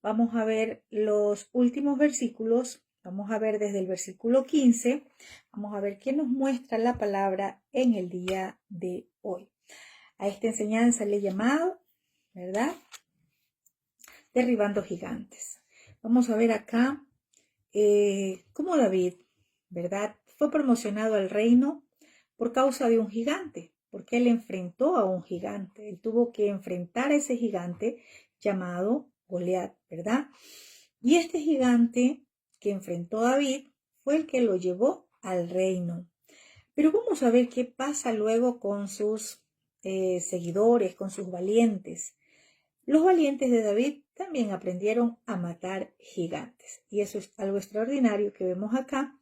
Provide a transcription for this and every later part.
vamos a ver los últimos versículos. Vamos a ver desde el versículo 15. Vamos a ver qué nos muestra la palabra en el día de hoy. A esta enseñanza le he llamado, ¿verdad? Derribando gigantes. Vamos a ver acá cómo David, ¿verdad? Fue promocionado al reino por causa de un gigante, porque él enfrentó a un gigante. Él tuvo que enfrentar a ese gigante llamado Goliat, ¿verdad? Y este gigante que enfrentó David fue el que lo llevó al reino. Pero vamos a ver qué pasa luego con sus seguidores, con sus valientes. Los valientes de David también aprendieron a matar gigantes. Y eso es algo extraordinario que vemos acá,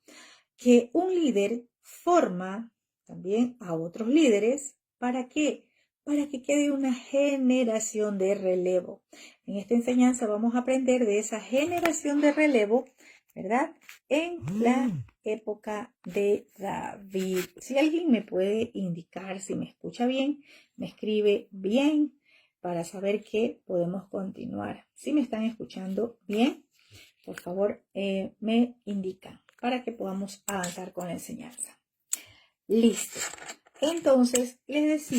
que un líder forma también a otros líderes. ¿Para qué? Para que quede una generación de relevo. En esta enseñanza vamos a aprender de esa generación de relevo, ¿verdad? En la época de David. Si alguien me puede indicar si me escucha bien, me escribe bien para saber que podemos continuar. Si me están escuchando bien, por favor, me indican para que podamos avanzar con la enseñanza. Listo. Entonces, les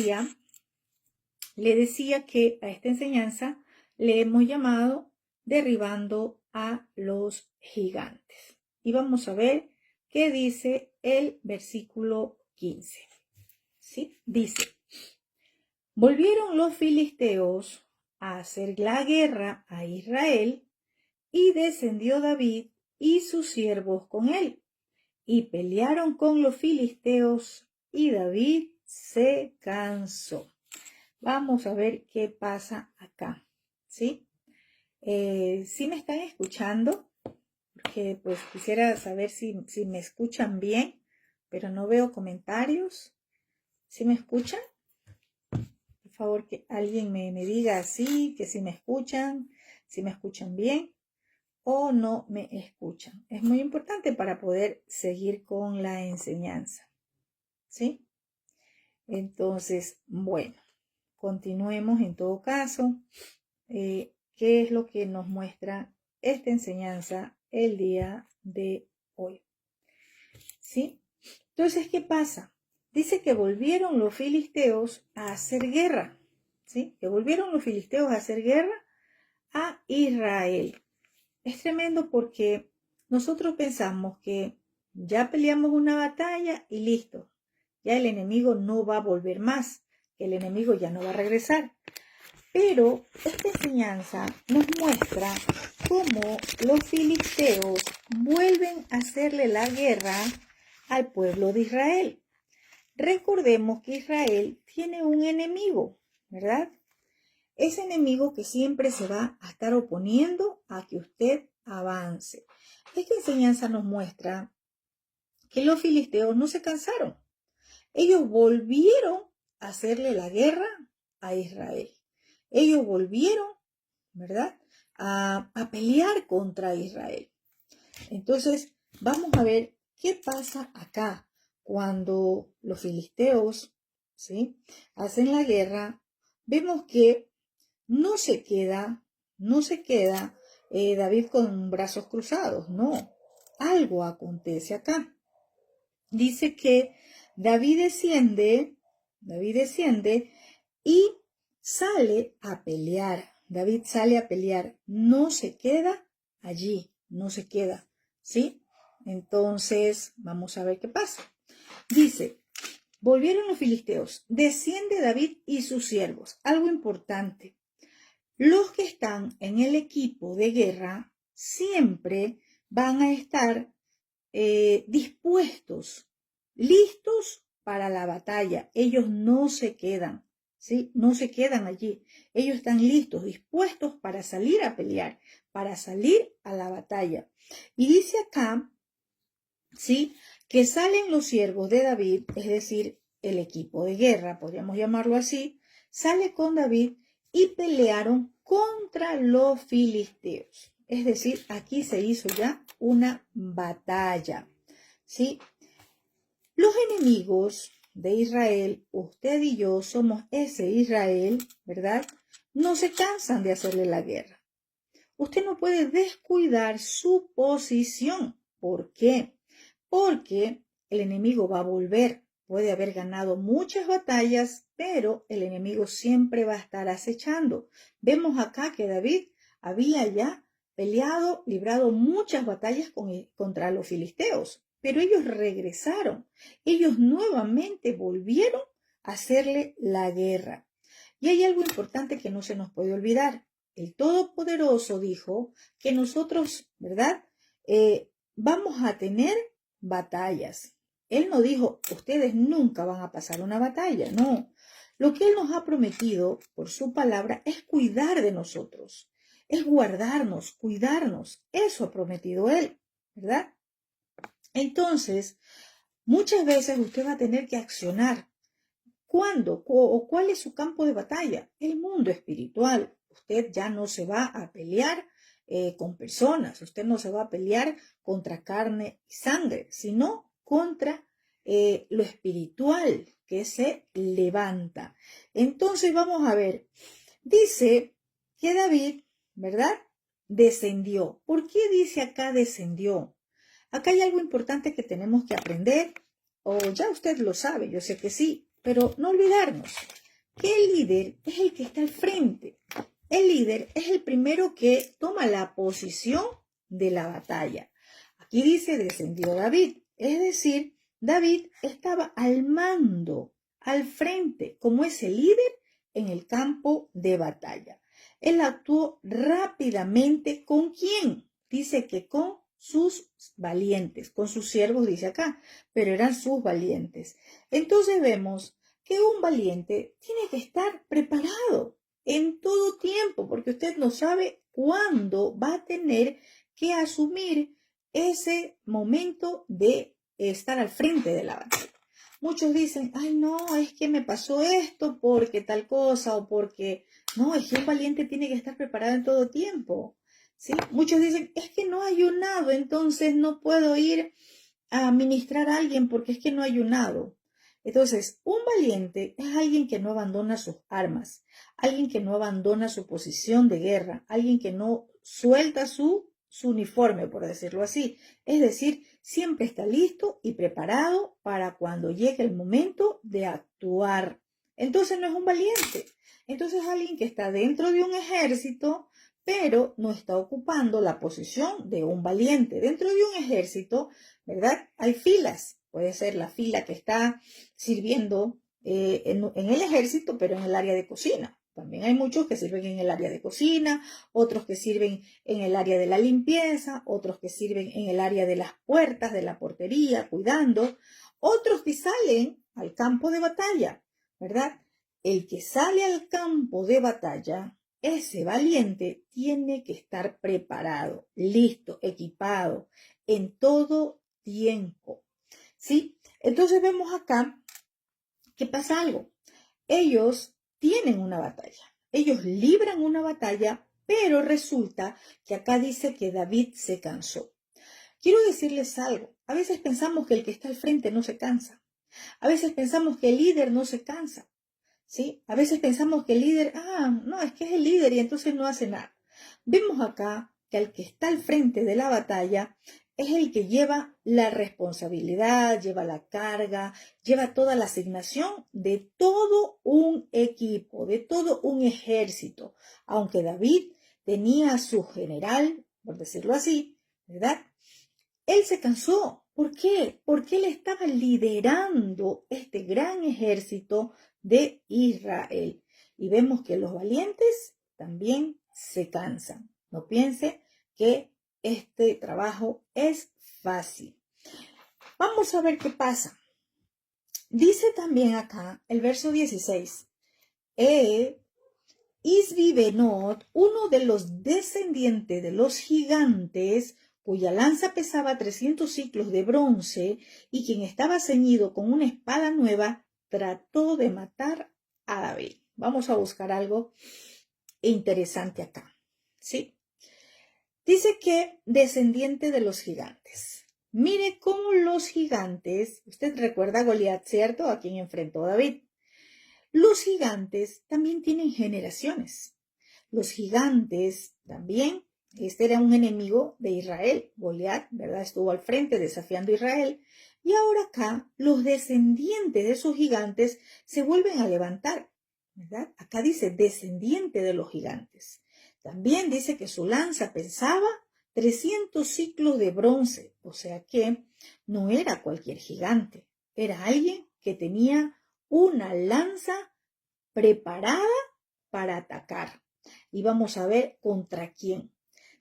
decía que a esta enseñanza le hemos llamado derribando a los gigantes. Y vamos a ver qué dice el versículo 15. ¿Sí? Dice: volvieron los filisteos a hacer la guerra a Israel, y descendió David y sus siervos con él, y pelearon con los filisteos, y David se cansó. Vamos a ver qué pasa acá, ¿sí? ¿Sí me están escuchando? Porque pues quisiera saber si me escuchan bien, pero no veo comentarios. ¿Sí me escuchan? Por favor, que alguien me diga así, que si me escuchan bien o no me escuchan. Es muy importante para poder seguir con la enseñanza, ¿sí? Entonces, bueno, continuemos en todo caso. ¿Qué es lo que nos muestra esta enseñanza el día de hoy? ¿Sí? Entonces, ¿qué pasa? Dice que volvieron los filisteos a hacer guerra, ¿sí? Que volvieron los filisteos a hacer guerra a Israel. Es tremendo porque nosotros pensamos que ya peleamos una batalla y listo. Ya el enemigo no va a volver más, que el enemigo ya no va a regresar. Pero esta enseñanza nos muestra cómo los filisteos vuelven a hacerle la guerra al pueblo de Israel. Recordemos que Israel tiene un enemigo, ¿verdad? Ese enemigo que siempre se va a estar oponiendo a que usted avance. Esta enseñanza nos muestra que los filisteos no se cansaron. Ellos volvieron a hacerle la guerra a Israel. Ellos volvieron, ¿verdad?, a pelear contra Israel. Entonces, vamos a ver qué pasa acá cuando los filisteos, ¿sí?, hacen la guerra. Vemos que no se queda David con brazos cruzados, no. Algo acontece acá. Dice que David desciende y sale a pelear. David sale a pelear, no se queda allí, no se queda, ¿sí? Entonces, vamos a ver qué pasa. Dice: volvieron los filisteos, desciende David y sus siervos. Algo importante. Los que están en el equipo de guerra siempre van a estar dispuestos, listos para la batalla. Ellos no se quedan, ¿sí? No se quedan allí. Ellos están listos, dispuestos para salir a pelear, para salir a la batalla. Y dice acá, ¿sí?, que salen los siervos de David, es decir, el equipo de guerra, podríamos llamarlo así, sale con David y pelearon contra los filisteos. Es decir, aquí se hizo ya una batalla, ¿sí? Los enemigos de Israel, usted y yo somos ese Israel, ¿verdad? No se cansan de hacerle la guerra. usted no puede descuidar su posición. ¿Por qué? Porque el enemigo va a volver. Puede haber ganado muchas batallas, pero el enemigo siempre va a estar acechando. Vemos acá que David había ya peleado, librado muchas batallas contra los filisteos, pero ellos regresaron. Ellos nuevamente volvieron a hacerle la guerra. Y hay algo importante que no se nos puede olvidar. El Todopoderoso dijo que nosotros, ¿verdad? Vamos a tener batallas. Él no dijo, ustedes nunca van a pasar una batalla, no. Lo que Él nos ha prometido por su palabra es cuidar de nosotros, es guardarnos, cuidarnos. Eso ha prometido Él, ¿verdad? Entonces, muchas veces usted va a tener que accionar. ¿Cuándo o cuál es su campo de batalla? El mundo espiritual. Usted ya no se va a pelear con personas, usted no se va a pelear contra carne y sangre, sino contra lo espiritual que se levanta. Entonces vamos a ver, dice que David, ¿verdad? Descendió. ¿Por qué dice acá descendió? Acá hay algo importante que tenemos que aprender, o ya usted lo sabe, yo sé que sí, pero no olvidarnos que el líder es el que está al frente. El líder es el primero que toma la posición de la batalla. Aquí dice descendió David, es decir, David estaba al mando, al frente, como ese líder en el campo de batalla. Él actuó rápidamente. ¿Con quién? Dice que con sus valientes, con sus siervos, dice acá, pero eran sus valientes. Entonces vemos que un valiente tiene que estar preparado en todo tiempo, porque usted no sabe cuándo va a tener que asumir ese momento de estar al frente de la batalla. Muchos dicen, ay no, es que me pasó esto porque tal cosa o porque... No, es que un valiente tiene que estar preparado en todo tiempo. ¿Sí? Muchos dicen, es que no he ayunado, entonces no puedo ir a ministrar a alguien porque es que no he ayunado. Entonces, un valiente es alguien que no abandona sus armas, alguien que no abandona su posición de guerra, alguien que no suelta su uniforme, por decirlo así. Es decir, siempre está listo y preparado para cuando llegue el momento de actuar. Entonces no es un valiente. Entonces es alguien que está dentro de un ejército, pero no está ocupando la posición de un valiente. Dentro de un ejército, ¿verdad? Hay filas. Puede ser la fila que está sirviendo en el ejército, pero en el área de cocina. También hay muchos que sirven en el área de cocina, otros que sirven en el área de la limpieza, otros que sirven en el área de las puertas, de la portería, cuidando, otros que salen al campo de batalla, ¿verdad? El que sale al campo de batalla, ese valiente tiene que estar preparado, listo, equipado, en todo tiempo. ¿Sí? Entonces vemos acá que pasa algo. Ellos tienen una batalla. Ellos libran una batalla, pero resulta que acá dice que David se cansó. Quiero decirles algo. A veces pensamos que el que está al frente no se cansa. A veces pensamos que el líder no se cansa. ¿Sí? A veces pensamos que el líder, no, es que es el líder y entonces no hace nada. Vemos acá que el que está al frente de la batalla es el que lleva la responsabilidad, lleva la carga, lleva toda la asignación de todo un equipo, de todo un ejército. Aunque David tenía a su general, por decirlo así, ¿verdad? Él se cansó. ¿Por qué? Porque él estaba liderando este gran ejército de Israel. Y vemos que los valientes también se cansan. No piense que este trabajo es fácil. Vamos a ver qué pasa. Dice también acá el verso 16. Isbi-Benot, uno de los descendientes de los gigantes, cuya lanza pesaba 300 siclos de bronce y quien estaba ceñido con una espada nueva, trató de matar a David. Vamos a buscar algo interesante acá, ¿sí? Dice que descendiente de los gigantes. Mire cómo los gigantes, usted recuerda a Goliat, ¿cierto? A quien enfrentó David. Los gigantes también tienen generaciones. Los gigantes también Este era un enemigo de Israel. Goliat, ¿verdad? Estuvo al frente desafiando a Israel. Y ahora acá los descendientes de esos gigantes se vuelven a levantar, ¿verdad? Acá dice descendiente de los gigantes. También dice que su lanza pesaba 300 ciclos de bronce. O sea que no era cualquier gigante. Era alguien que tenía una lanza preparada para atacar. Y vamos a ver contra quién.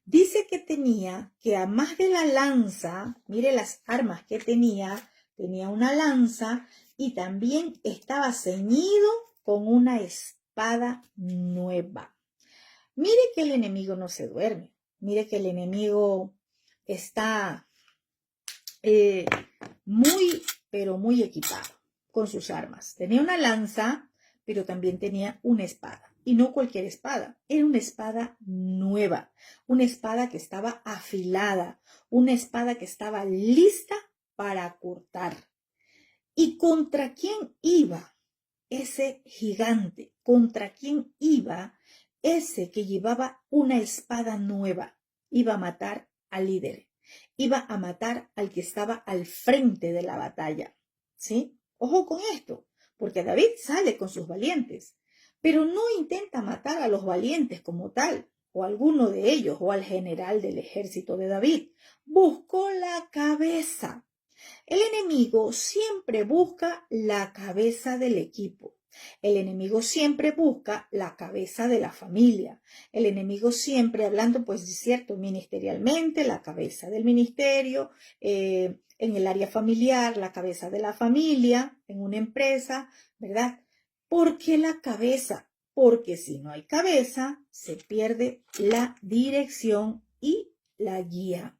Dice que tenía que además de la lanza, mire las armas que tenía una lanza y también estaba ceñido con una espada nueva. Mire que el enemigo no se duerme. Mire que el enemigo está muy, pero muy equipado con sus armas. Tenía una lanza, pero también tenía una espada. Y no cualquier espada, era una espada nueva, una espada que estaba afilada, una espada que estaba lista para cortar. ¿Y contra quién iba ese gigante? ¿Contra quién iba ese que llevaba una espada nueva? Iba a matar al líder, iba a matar al que estaba al frente de la batalla, ¿sí? Ojo con esto, porque David sale con sus valientes, pero no intenta matar a los valientes como tal, o a alguno de ellos, o al general del ejército de David. Buscó la cabeza. El enemigo siempre busca la cabeza del equipo. El enemigo siempre busca la cabeza de la familia. El enemigo siempre, hablando pues de cierto, ministerialmente, la cabeza del ministerio, en el área familiar, la cabeza de la familia, en una empresa, ¿verdad? ¿Por qué la cabeza? Porque si no hay cabeza, se pierde la dirección y la guía.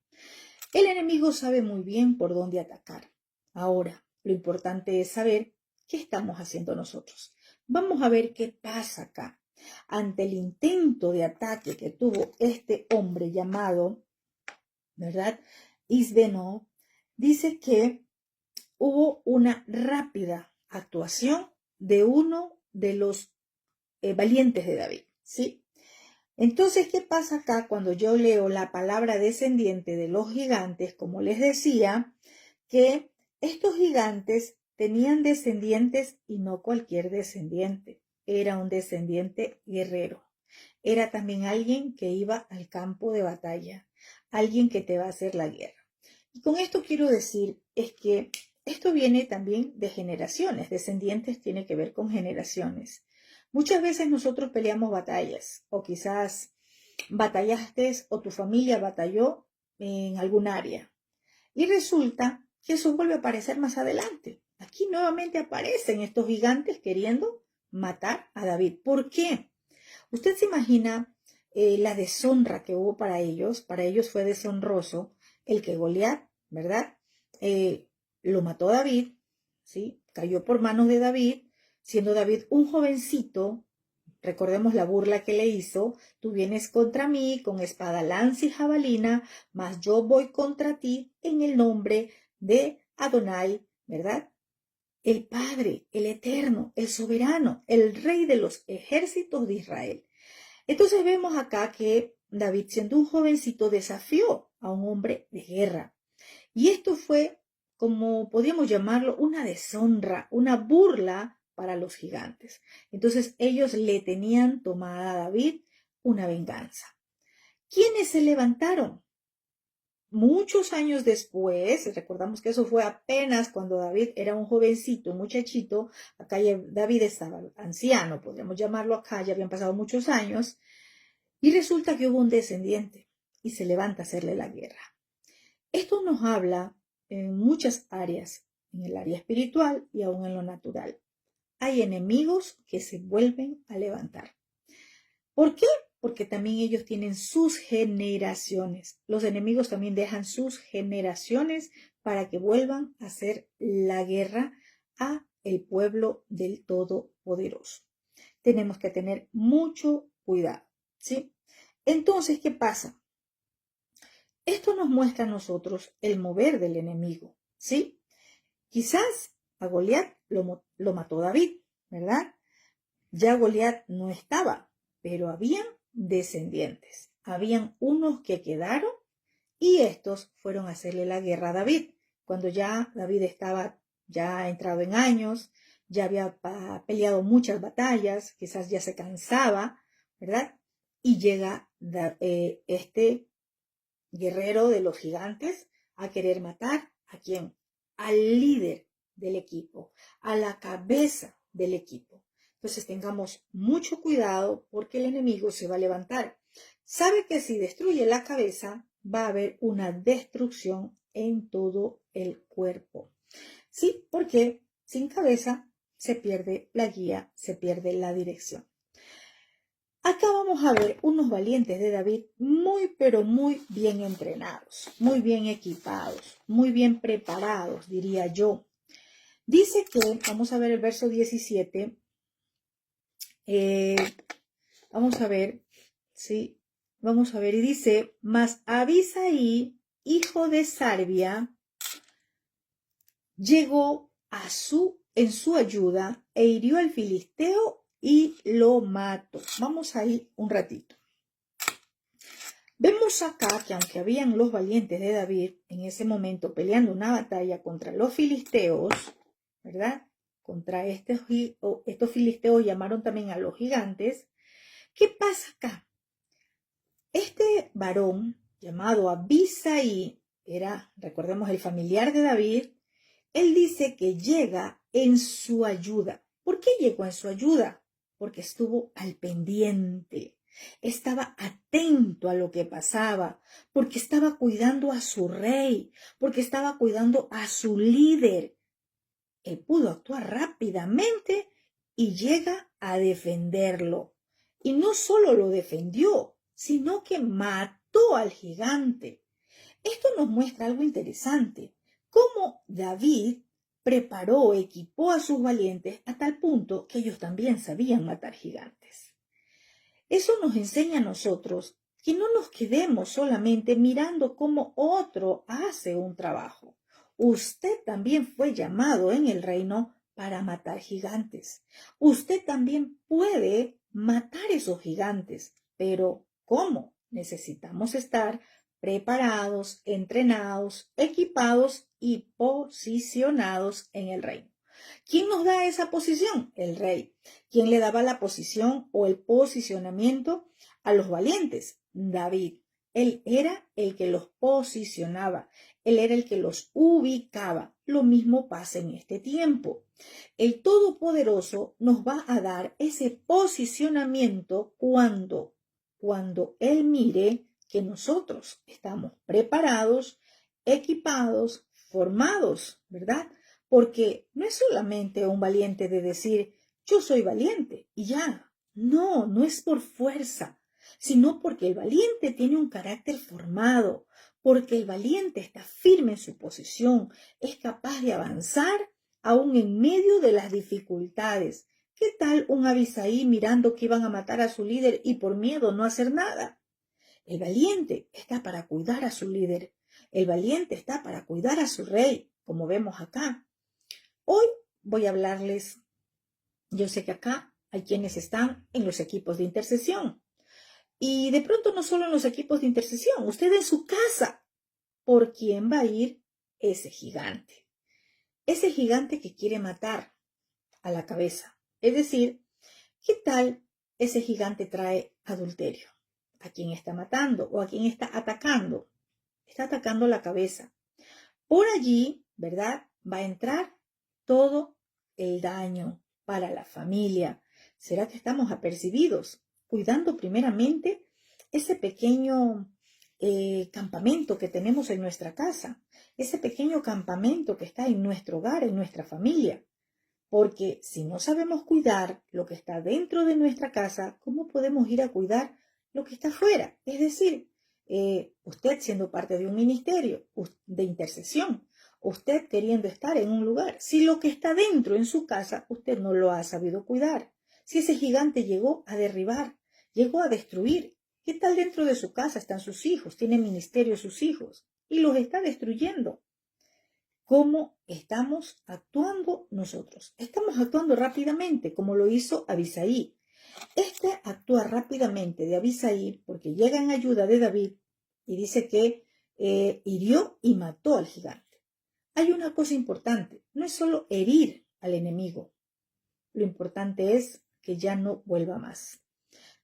El enemigo sabe muy bien por dónde atacar. Ahora, lo importante es saber qué estamos haciendo nosotros. Vamos a ver qué pasa acá. Ante el intento de ataque que tuvo este hombre llamado, ¿verdad? Isbenob, dice que hubo una rápida actuación de uno de los valientes de David, ¿sí? Entonces, ¿qué pasa acá cuando yo leo la palabra descendiente de los gigantes? Como les decía, que estos gigantes tenían descendientes y no cualquier descendiente. Era un descendiente guerrero. Era también alguien que iba al campo de batalla, alguien que te va a hacer la guerra. Y con esto quiero decir es que esto viene también de generaciones. Descendientes tiene que ver con generaciones. Muchas veces nosotros peleamos batallas o quizás batallaste o tu familia batalló en algún área y resulta que eso vuelve a aparecer más adelante. Aquí nuevamente aparecen estos gigantes queriendo matar a David. ¿Por qué? Usted se imagina la deshonra que hubo para ellos. Para ellos fue deshonroso el que Goliat, ¿verdad? Lo mató a David, ¿sí? Cayó por manos de David, siendo David un jovencito. Recordemos la burla que le hizo. Tú vienes contra mí con espada, lanza y jabalina, mas yo voy contra ti en el nombre de Adonai, ¿verdad? El Padre, el Eterno, el Soberano, el Rey de los ejércitos de Israel. Entonces vemos acá que David, siendo un jovencito, desafió a un hombre de guerra. Y esto fue, como podríamos llamarlo, una deshonra, una burla para los gigantes. Entonces ellos le tenían tomada a David una venganza. ¿Quiénes se levantaron? Muchos años después, recordamos que eso fue apenas cuando David era un jovencito, un muchachito, acá ya David estaba anciano, podríamos llamarlo acá, ya habían pasado muchos años, y resulta que hubo un descendiente y se levanta a hacerle la guerra. Esto nos habla en muchas áreas, en el área espiritual y aún en lo natural. Hay enemigos que se vuelven a levantar. ¿Por qué? Porque también ellos tienen sus generaciones. Los enemigos también dejan sus generaciones para que vuelvan a hacer la guerra a el pueblo del Todopoderoso. Tenemos que tener mucho cuidado, ¿sí? Entonces, ¿qué pasa? Esto nos muestra a nosotros el mover del enemigo, ¿sí? Quizás a Goliat lo mató David, ¿verdad? Ya Goliat no estaba, pero habían descendientes. habían unos que quedaron y estos fueron a hacerle la guerra a David. Cuando ya David estaba ya entrado en años, ya había peleado muchas batallas, quizás ya se cansaba, ¿verdad? Y llega este guerrero de los gigantes a querer matar ¿a quién? Al líder del equipo, a la cabeza del equipo. Entonces tengamos mucho cuidado porque el enemigo se va a levantar. Sabe que si destruye la cabeza va a haber una destrucción en todo el cuerpo. Sí, porque sin cabeza se pierde la guía, se pierde la dirección. Acá vamos a ver unos valientes de David muy, pero muy bien entrenados, muy bien equipados, muy bien preparados, diría yo. Dice que, vamos a ver el verso 17, vamos a ver, sí, vamos a ver, y dice, mas Abisaí, hijo de Sarbia, llegó en su ayuda e hirió al filisteo y lo mató. Vamos a ir un ratito. Vemos acá que aunque habían los valientes de David en ese momento peleando una batalla contra los filisteos, ¿verdad? Contra estos filisteos llamaron también a los gigantes. ¿Qué pasa acá? Este varón llamado Abisaí era, recordemos, el familiar de David. Él dice que llega en su ayuda. ¿Por qué llegó en su ayuda? Porque estuvo al pendiente. Estaba atento a lo que pasaba, porque estaba cuidando a su rey, porque estaba cuidando a su líder. Él pudo actuar rápidamente y llega a defenderlo. Y no solo lo defendió, sino que mató al gigante. Esto nos muestra algo interesante, cómo David preparó, equipó a sus valientes a tal punto que ellos también sabían matar gigantes. Eso nos enseña a nosotros que no nos quedemos solamente mirando cómo otro hace un trabajo. Usted también fue llamado en el reino para matar gigantes. Usted también puede matar esos gigantes, pero ¿cómo? Necesitamos estar preparados, entrenados, equipados y posicionados en el reino. ¿Quién nos da esa posición? El rey. ¿Quién le daba la posición o el posicionamiento a los valientes? David. Él era el que los posicionaba. Él era el que los ubicaba. Lo mismo pasa en este tiempo. El Todopoderoso nos va a dar ese posicionamiento cuando Él mire que nosotros estamos preparados, equipados, formados, ¿verdad? Porque no es solamente un valiente de decir, yo soy valiente y ya. No, no es por fuerza, sino porque el valiente tiene un carácter formado, porque el valiente está firme en su posición, es capaz de avanzar aún en medio de las dificultades. ¿Qué tal un Abisaí mirando que iban a matar a su líder y por miedo no hacer nada? El valiente está para cuidar a su líder. El valiente está para cuidar a su rey, como vemos acá. Hoy voy a hablarles, yo sé que acá hay quienes están en los equipos de intercesión. Y de pronto no solo en los equipos de intercesión, usted en su casa, ¿por quién va a ir ese gigante? Ese gigante que quiere matar a la cabeza. Es decir, ¿qué tal ese gigante trae adulterio? ¿A quién está matando o a quién está atacando? Está atacando la cabeza. Por allí, ¿verdad? Va a entrar todo el daño para la familia. ¿Será que estamos apercibidos? Cuidando primeramente ese pequeño campamento que tenemos en nuestra casa, ese pequeño campamento que está en nuestro hogar, en nuestra familia. Porque si no sabemos cuidar lo que está dentro de nuestra casa, ¿cómo podemos ir a cuidar lo que está afuera? Es decir, usted siendo parte de un ministerio de intercesión, usted queriendo estar en un lugar, si lo que está dentro en su casa, usted no lo ha sabido cuidar. Si ese gigante llegó a derribar, llegó a destruir, ¿qué tal dentro de su casa están sus hijos? Tiene ministerio sus hijos y los está destruyendo. ¿Cómo estamos actuando nosotros? Estamos actuando rápidamente, como lo hizo Abisaí. Este actúa rápidamente de Abisai porque llega en ayuda de David y dice que hirió y mató al gigante. Hay una cosa importante, no es solo herir al enemigo, lo importante es que ya no vuelva más.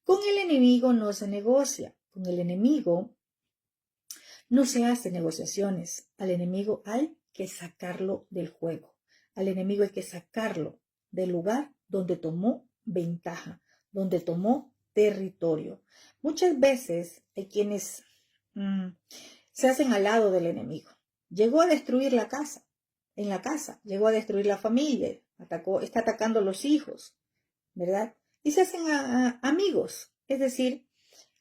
Con el enemigo no se negocia, con el enemigo no se hace negociaciones, al enemigo hay que sacarlo del juego, al enemigo hay que sacarlo del lugar donde tomó ventaja, donde tomó territorio. Muchas veces hay quienes se hacen al lado del enemigo. Llegó a destruir la casa, en la casa, llegó a destruir la familia, está atacando a los hijos, ¿verdad? Y se hacen amigos, es decir,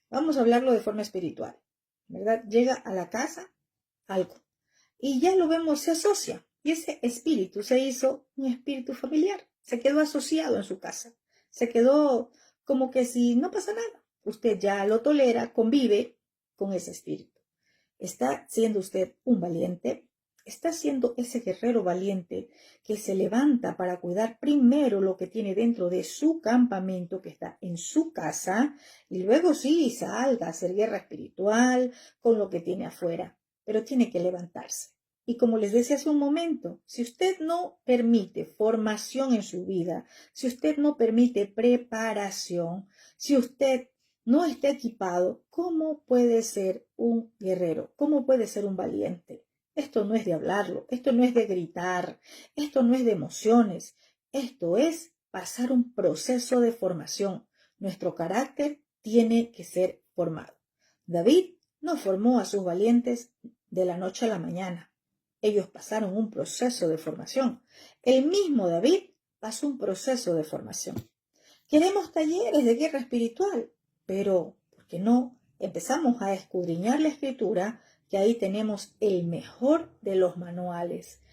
vamos a hablarlo de forma espiritual, ¿verdad? Llega a la casa algo y ya lo vemos, se asocia y ese espíritu se hizo un espíritu familiar, se quedó asociado en su casa, se quedó como que si no pasa nada, usted ya lo tolera, convive con ese espíritu. ¿Está siendo usted un valiente? ¿Está siendo ese guerrero valiente que se levanta para cuidar primero lo que tiene dentro de su campamento, que está en su casa, y luego sí salga a hacer guerra espiritual con lo que tiene afuera? Pero tiene que levantarse. Y como les decía hace un momento, si usted no permite formación en su vida, si usted no permite preparación, si usted no está equipado, ¿cómo puede ser un guerrero? ¿Cómo puede ser un valiente? Esto no es de hablarlo, esto no es de gritar, esto no es de emociones, esto es pasar un proceso de formación. Nuestro carácter tiene que ser formado. David no formó a sus valientes de la noche a la mañana. Ellos pasaron un proceso de formación. El mismo David pasó un proceso de formación. Queremos talleres de guerra espiritual, pero ¿por qué no empezamos a escudriñar la escritura? Que ahí tenemos el mejor de los manuales.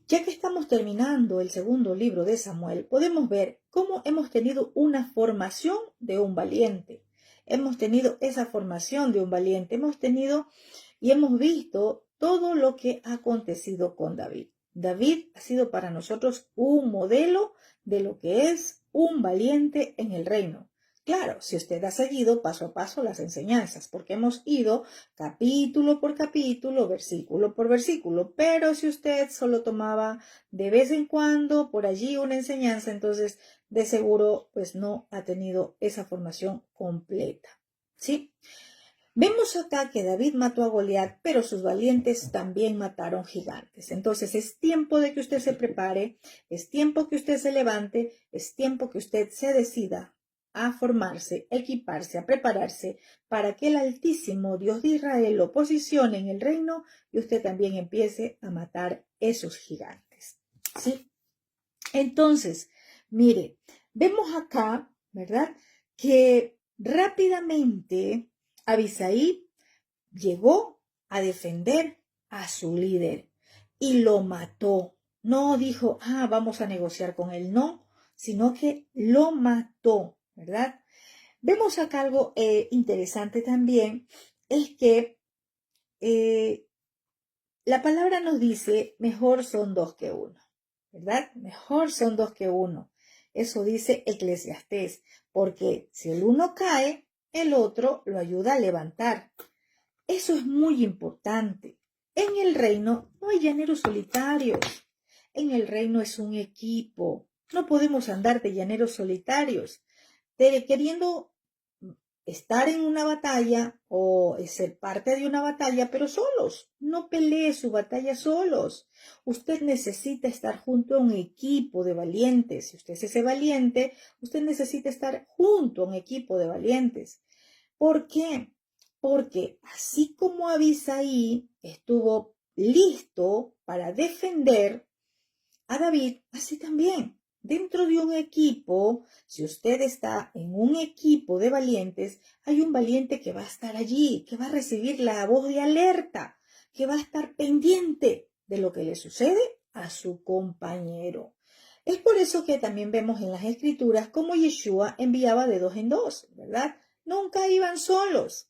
Ya que estamos terminando el segundo libro de Samuel, podemos ver cómo hemos tenido una formación de un valiente. Hemos tenido esa formación de un valiente, hemos tenido y hemos visto todo lo que ha acontecido con David. David ha sido para nosotros un modelo de lo que es un valiente en el reino. Claro, si usted ha seguido paso a paso las enseñanzas, porque hemos ido capítulo por capítulo, versículo por versículo, pero si usted solo tomaba de vez en cuando por allí una enseñanza, entonces de seguro pues no ha tenido esa formación completa, ¿sí? Vemos acá que David mató a Goliat, pero sus valientes también mataron gigantes. Entonces es tiempo de que usted se prepare, es tiempo que usted se levante, es tiempo que usted se decida a formarse, equiparse, a prepararse para que el Altísimo Dios de Israel lo posicione en el reino y usted también empiece a matar esos gigantes, ¿sí? Entonces, mire, vemos acá, ¿verdad? Que rápidamente Abisai llegó a defender a su líder y lo mató. No dijo, vamos a negociar con él, no, sino que lo mató, ¿verdad? Vemos acá algo interesante también, es que la palabra nos dice, mejor son dos que uno, ¿verdad? Mejor son dos que uno. Eso dice Eclesiastés, porque si el uno cae, el otro lo ayuda a levantar. Eso es muy importante. En el reino no hay llaneros solitarios. En el reino es un equipo. No podemos andar de llaneros solitarios, queriendo estar en una batalla o ser parte de una batalla, pero solos. No pelee su batalla solos. Usted necesita estar junto a un equipo de valientes. Si usted es ese valiente, usted necesita estar junto a un equipo de valientes. ¿Por qué? Porque así como Abisai estuvo listo para defender a David, así también. Dentro de un equipo, si usted está en un equipo de valientes, hay un valiente que va a estar allí, que va a recibir la voz de alerta, que va a estar pendiente de lo que le sucede a su compañero. Es por eso que también vemos en las escrituras cómo Yeshua enviaba de dos en dos, ¿verdad? Nunca iban solos.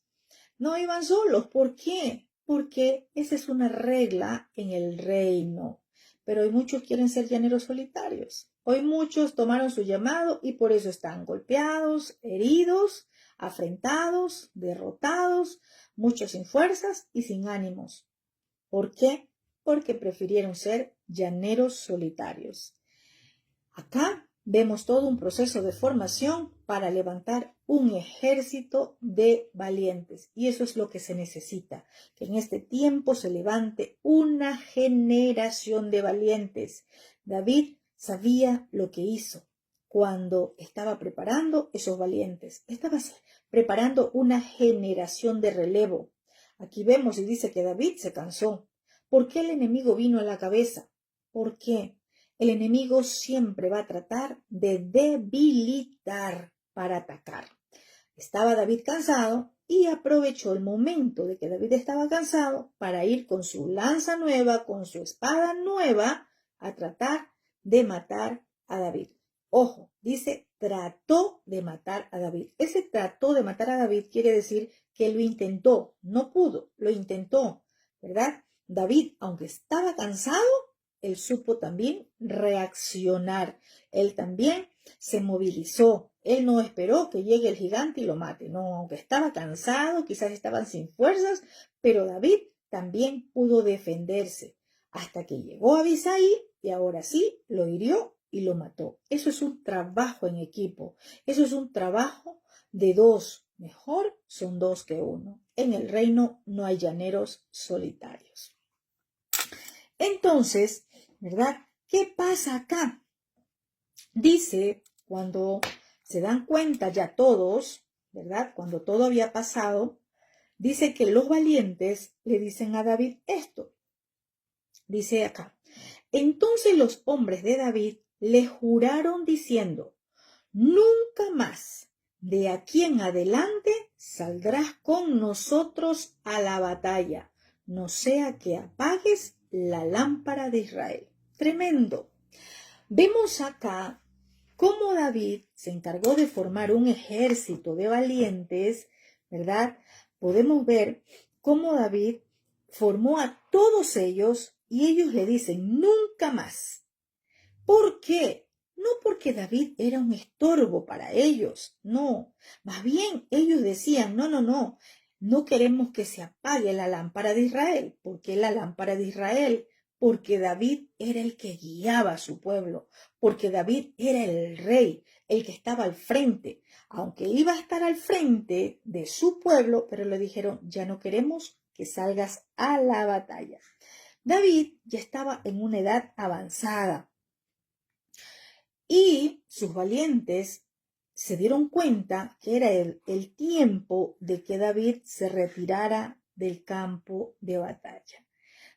No iban solos. ¿Por qué? Porque esa es una regla en el reino. Pero hoy muchos quieren ser llaneros solitarios. Hoy muchos tomaron su llamado y por eso están golpeados, heridos, afrentados, derrotados, muchos sin fuerzas y sin ánimos. ¿Por qué? Porque prefirieron ser llaneros solitarios. Acá vemos todo un proceso de formación para levantar un ejército de valientes. Y eso es lo que se necesita, que en este tiempo se levante una generación de valientes. David sabía lo que hizo cuando estaba preparando esos valientes. Estaba preparando una generación de relevo. Aquí vemos y dice que David se cansó. ¿Por qué el enemigo vino a la cabeza? ¿Por qué? El enemigo siempre va a tratar de debilitar para atacar. Estaba David cansado y aprovechó el momento de que David estaba cansado para ir con su lanza nueva, con su espada nueva, a tratar de matar a David. Ojo, dice trató de matar a David. Ese trató de matar a David quiere decir que lo intentó, no pudo, lo intentó, ¿verdad? David, aunque estaba cansado, él supo también reaccionar. Él también se movilizó. Él no esperó que llegue el gigante y lo mate. No, aunque estaba cansado, quizás estaban sin fuerzas, pero David también pudo defenderse hasta que llegó Abisai y ahora sí lo hirió y lo mató. Eso es un trabajo en equipo. Eso es un trabajo de dos. Mejor son dos que uno. En el reino no hay llaneros solitarios. Entonces, ¿verdad? ¿Qué pasa acá? Dice, cuando se dan cuenta ya todos, ¿verdad? Cuando todo había pasado, dice que los valientes le dicen a David esto. Dice acá, entonces los hombres de David le juraron diciendo, nunca más de aquí en adelante saldrás con nosotros a la batalla, no sea que apagues la lámpara de Israel. Tremendo. Vemos acá cómo David se encargó de formar un ejército de valientes, ¿verdad? Podemos ver cómo David formó a todos ellos y ellos le dicen, nunca más. ¿Por qué? No porque David era un estorbo para ellos, no. Más bien ellos decían, no queremos que se apague la lámpara de Israel. ¿Por qué la lámpara de Israel? Porque David era el que guiaba a su pueblo, porque David era el rey, el que estaba al frente. Aunque iba a estar al frente de su pueblo, pero le dijeron, ya no queremos que salgas a la batalla. David ya estaba en una edad avanzada. Y sus valientes se dieron cuenta que era el tiempo de que David se retirara del campo de batalla.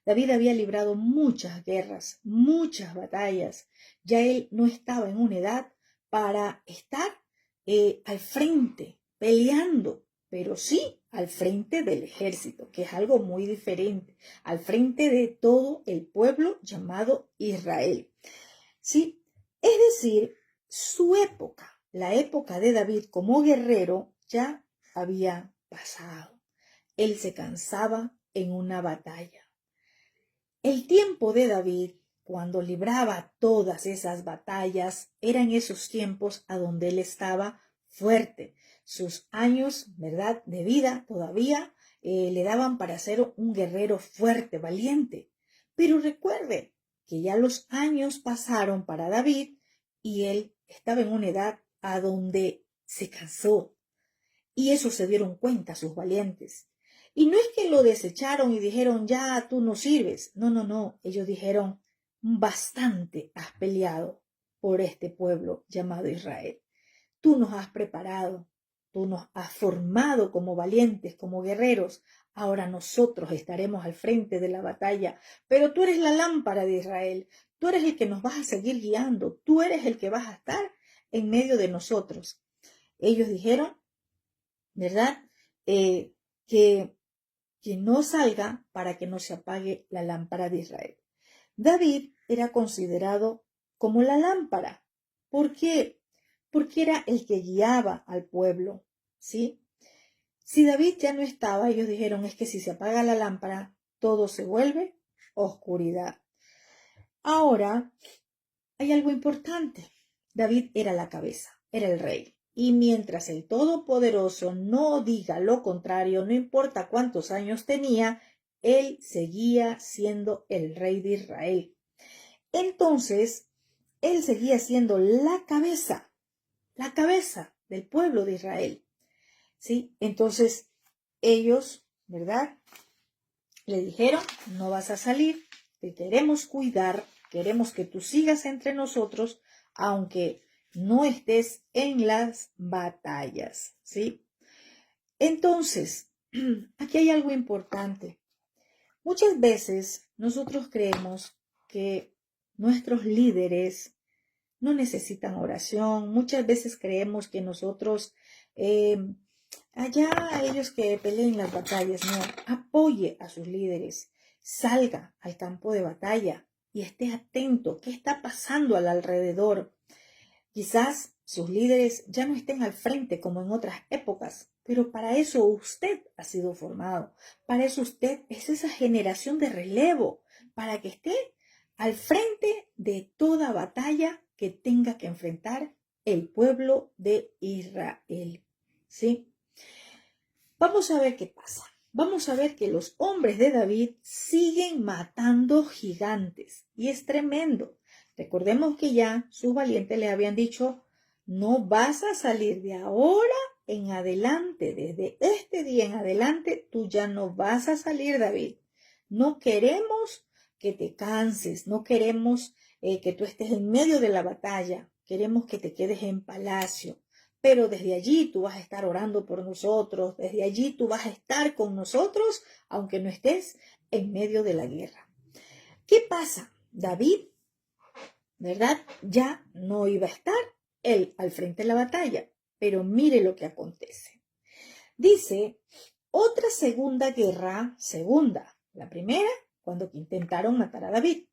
David había librado muchas guerras, muchas batallas. Ya él no estaba en una edad para estar al frente, peleando, pero sí al frente del ejército, que es algo muy diferente, al frente de todo el pueblo llamado Israel. ¿Sí? Es decir, su época, la época de David como guerrero, ya había pasado. Él se cansaba en una batalla. El tiempo de David, cuando libraba todas esas batallas, era en esos tiempos a donde él estaba fuerte. Sus años, ¿verdad?, de vida todavía le daban para ser un guerrero fuerte, valiente. Pero recuerde que ya los años pasaron para David y él estaba en una edad a donde se cansó. Y eso se dieron cuenta sus valientes. Y no es que lo desecharon y dijeron, ya tú no sirves. No. Ellos dijeron, bastante has peleado por este pueblo llamado Israel. Tú nos has preparado, tú nos has formado como valientes, como guerreros. Ahora nosotros estaremos al frente de la batalla. Pero tú eres la lámpara de Israel. Tú eres el que nos vas a seguir guiando. Tú eres el que vas a estar en medio de nosotros. Ellos dijeron, ¿verdad? Que no salga para que no se apague la lámpara de Israel. David era considerado como la lámpara. ¿Por qué? Porque era el que guiaba al pueblo, ¿sí? Si David ya no estaba, ellos dijeron, es que si se apaga la lámpara, todo se vuelve oscuridad. Ahora, hay algo importante. David era la cabeza, era el rey. Y mientras el Todopoderoso no diga lo contrario, no importa cuántos años tenía, él seguía siendo el rey de Israel. Entonces, él seguía siendo la cabeza del pueblo de Israel. ¿Sí? Entonces, ellos, ¿verdad? Le dijeron, no vas a salir, te queremos cuidar, queremos que tú sigas entre nosotros, aunque no estés en las batallas, ¿sí? Entonces, aquí hay algo importante. Muchas veces nosotros creemos que nuestros líderes no necesitan oración. Muchas veces creemos que nosotros, allá ellos que peleen las batallas, no, apoye a sus líderes, salga al campo de batalla y esté atento. ¿Qué está pasando al alrededor? Quizás sus líderes ya no estén al frente como en otras épocas, pero para eso usted ha sido formado. Para eso usted es esa generación de relevo, para que esté al frente de toda batalla que tenga que enfrentar el pueblo de Israel. ¿Sí? Vamos a ver qué pasa. Vamos a ver que los hombres de David siguen matando gigantes. Y es tremendo. Recordemos que ya sus valientes le habían dicho, no vas a salir de ahora en adelante, desde este día en adelante, tú ya no vas a salir, David. No queremos que te canses, no queremos que tú estés en medio de la batalla, queremos que te quedes en palacio. Pero desde allí tú vas a estar orando por nosotros, desde allí tú vas a estar con nosotros, aunque no estés en medio de la guerra. ¿Qué pasa? David, ¿verdad? Ya no iba a estar él al frente de la batalla, pero mire lo que acontece. Dice, otra segunda guerra, la primera, cuando intentaron matar a David.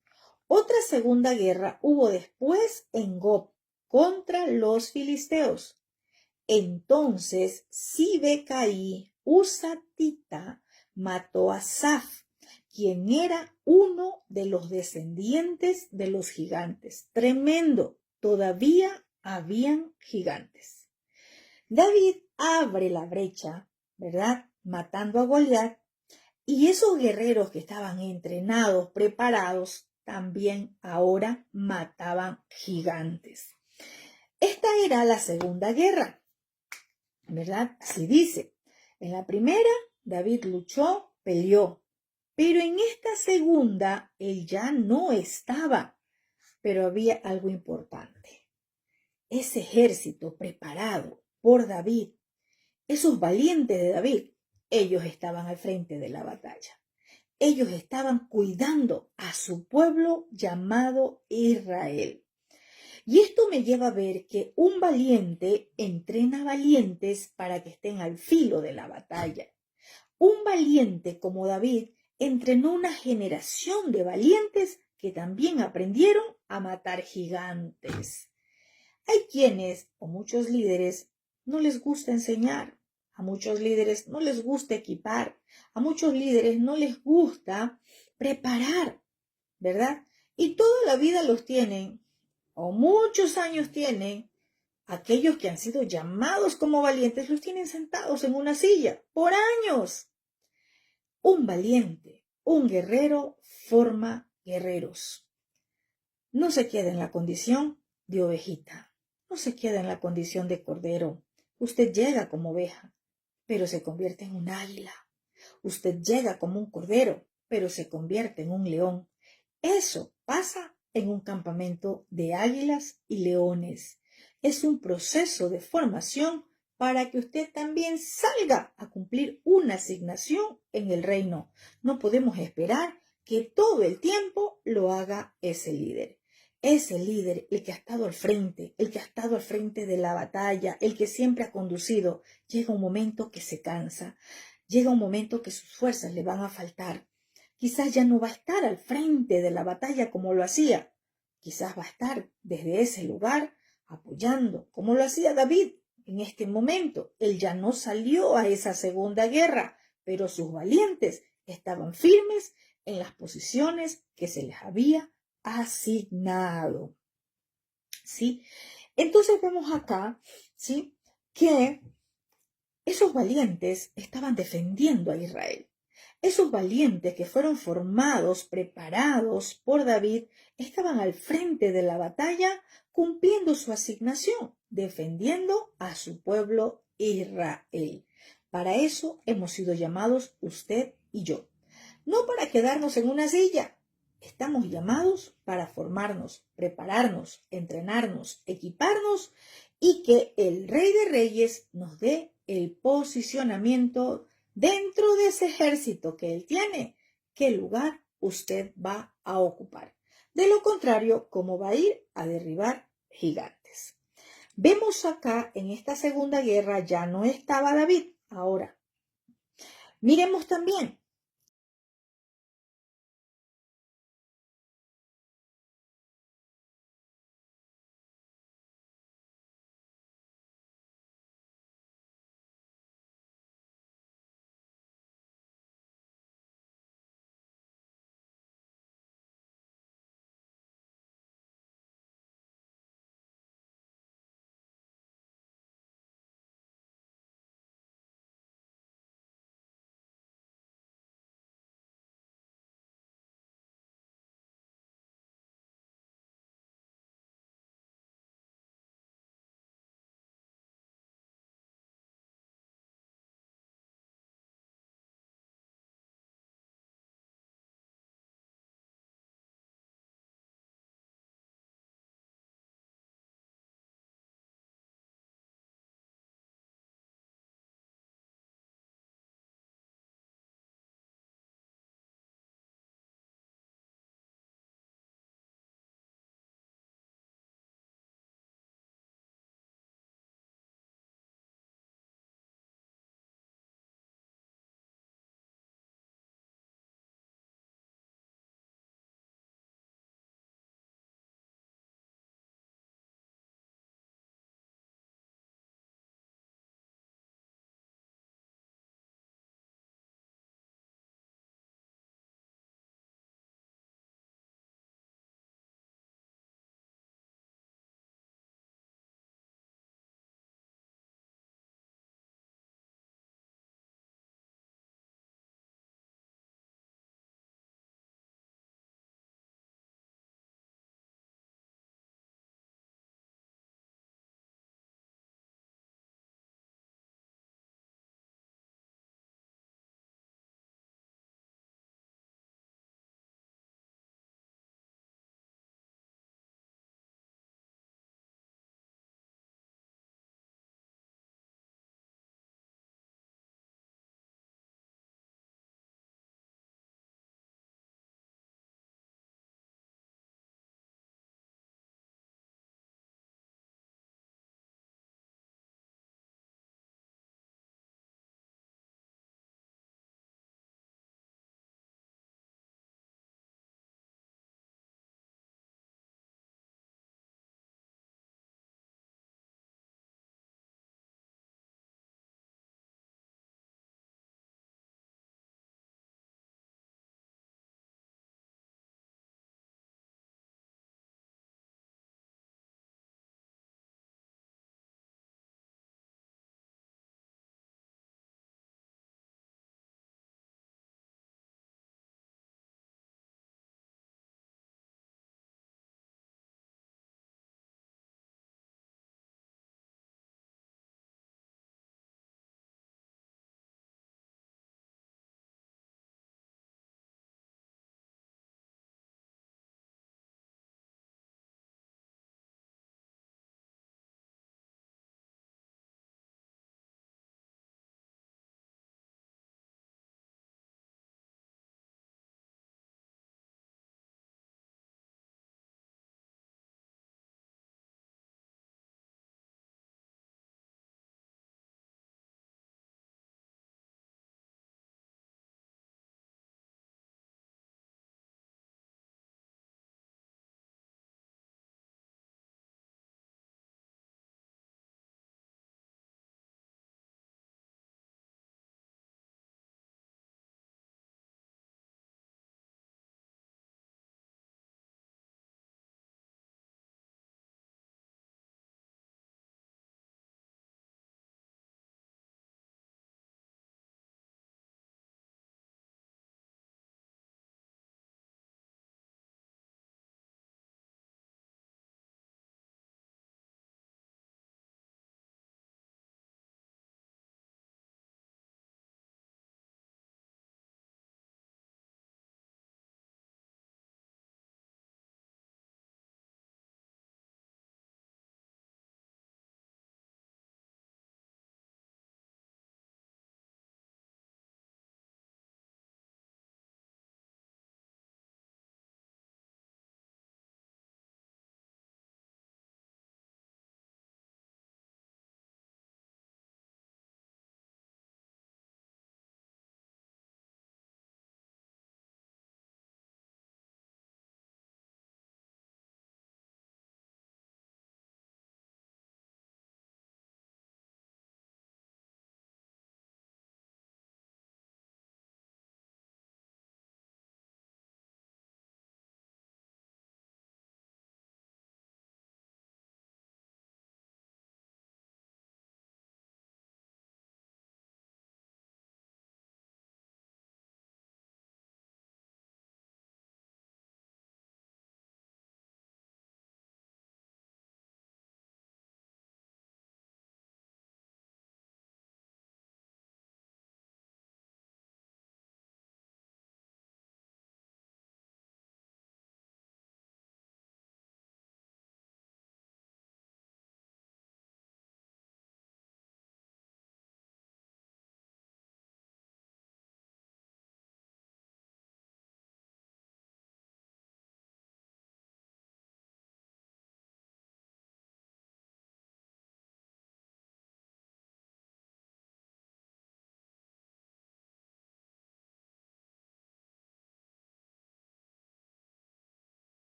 Otra segunda guerra hubo después en Gob contra los filisteos. Entonces Sibecaí Husatita mató a Saf, quien era uno de los descendientes de los gigantes. Tremendo, todavía habían gigantes. David abre la brecha, ¿verdad? Matando a Goliat, y esos guerreros que estaban entrenados, preparados, también ahora mataban gigantes. Esta era la segunda guerra, ¿verdad? Así dice. En la primera, David luchó, peleó, pero en esta segunda, él ya no estaba, pero había algo importante. Ese ejército preparado por David, esos valientes de David, ellos estaban al frente de la batalla. Ellos estaban cuidando a su pueblo llamado Israel. Y esto me lleva a ver que un valiente entrena valientes para que estén al filo de la batalla. Un valiente como David entrenó una generación de valientes que también aprendieron a matar gigantes. Hay quienes, o muchos líderes, no les gusta enseñar. A muchos líderes no les gusta equipar. A muchos líderes no les gusta preparar, ¿verdad? Y toda la vida los tienen, o muchos años tienen, aquellos que han sido llamados como valientes, los tienen sentados en una silla por años. Un valiente, un guerrero forma guerreros. No se queda en la condición de ovejita, no se queda en la condición de cordero. Usted llega como oveja, pero se convierte en un águila. Usted llega como un cordero, pero se convierte en un león. Eso pasa en un campamento de águilas y leones. Es un proceso de formación para que usted también salga a cumplir una asignación en el reino. No podemos esperar que todo el tiempo lo haga ese líder. Ese líder, el que ha estado al frente, el que ha estado al frente de la batalla, el que siempre ha conducido, llega un momento que se cansa, llega un momento que sus fuerzas le van a faltar. Quizás ya no va a estar al frente de la batalla como lo hacía. Quizás va a estar desde ese lugar apoyando, como lo hacía David en este momento. Él ya no salió a esa segunda guerra, pero sus valientes estaban firmes en las posiciones que se les había asignado. ¿sí? Entonces vemos acá, ¿sí?, que esos valientes estaban defendiendo a Israel. Esos valientes que fueron formados, preparados por David, estaban al frente de la batalla cumpliendo su asignación, defendiendo a su pueblo Israel. Para eso hemos sido llamados usted y yo. No para quedarnos en una silla. Estamos llamados para formarnos, prepararnos, entrenarnos, equiparnos y que el Rey de Reyes nos dé el posicionamiento dentro de ese ejército que él tiene, qué lugar usted va a ocupar. De lo contrario, ¿cómo va a ir a derribar gigantes? Vemos acá en esta segunda guerra ya no estaba David. Ahora, miremos también